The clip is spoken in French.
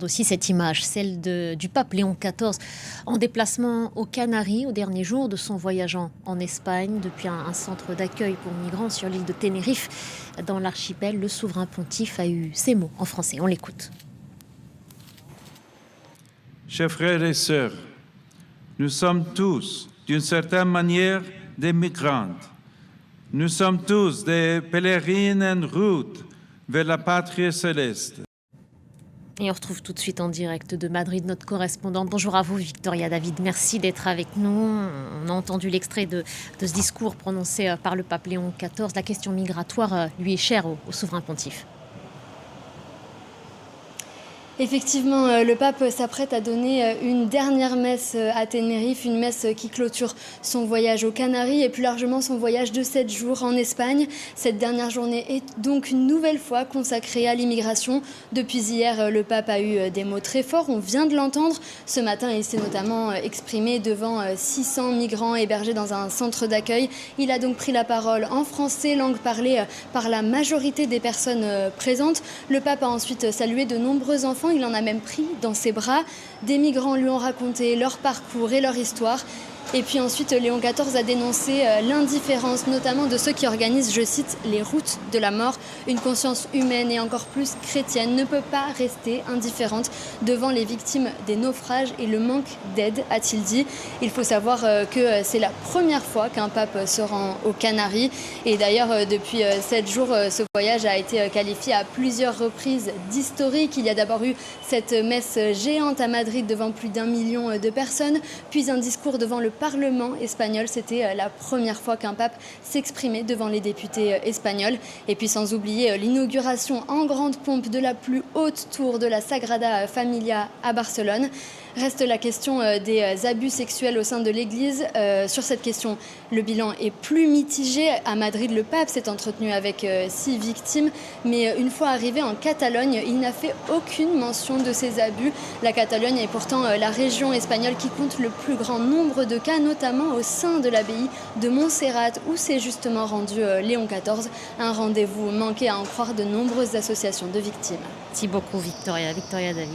Aussi cette image, celle du pape Léon XIV en déplacement aux Canaries au dernier jour de son voyage en Espagne. Depuis un centre d'accueil pour migrants sur l'île de Tenerife, dans l'archipel, le souverain pontife a eu ces mots en français. On l'écoute. Chers frères et sœurs, nous sommes tous, d'une certaine manière, des migrants. Nous sommes tous des pèlerines en route vers la patrie céleste. Et on retrouve tout de suite en direct de Madrid notre correspondante. Bonjour à vous, Victoria David. Merci d'être avec nous. On a entendu l'extrait de ce discours prononcé par le pape Léon XIV. La question migratoire lui est chère au souverain pontife. Effectivement, le pape s'apprête à donner une dernière messe à Tenerife, une messe qui clôture son voyage aux Canaries et plus largement son voyage de 7 jours en Espagne. Cette dernière journée est donc une nouvelle fois consacrée à l'immigration. Depuis hier, le pape a eu des mots très forts, on vient de l'entendre. Ce matin, il s'est notamment exprimé devant 600 migrants hébergés dans un centre d'accueil. Il a donc pris la parole en français, langue parlée par la majorité des personnes présentes. Le pape a ensuite salué de nombreux enfants. Il en a même pris dans ses bras. Des migrants lui ont raconté leur parcours et leur histoire. Et puis ensuite, Léon XIV a dénoncé l'indifférence, notamment de ceux qui organisent, je cite, les routes de la mort. Une conscience humaine et encore plus chrétienne ne peut pas rester indifférente devant les victimes des naufrages et le manque d'aide, a-t-il dit. Il faut savoir que c'est la première fois qu'un pape se rend aux Canaries. Et d'ailleurs, depuis 7 jours, ce voyage a été qualifié à plusieurs reprises d'historique. Il y a d'abord eu cette messe géante à Madrid devant plus d'1 million de personnes, puis un discours devant le Parlement espagnol. C'était la première fois qu'un pape s'exprimait devant les députés espagnols. Et puis sans oublier l'inauguration en grande pompe de la plus haute tour de la Sagrada Familia à Barcelone. Reste la question des abus sexuels au sein de l'Église. Sur cette question, le bilan est plus mitigé. À Madrid, le pape s'est entretenu avec 6 victimes. Mais une fois arrivé en Catalogne, il n'a fait aucune mention de ces abus. La Catalogne est pourtant la région espagnole qui compte le plus grand nombre de cas, notamment au sein de l'abbaye de Montserrat, où s'est justement rendu Léon XIV. Un rendez-vous manqué à en croire de nombreuses associations de victimes. Merci beaucoup, Victoria David.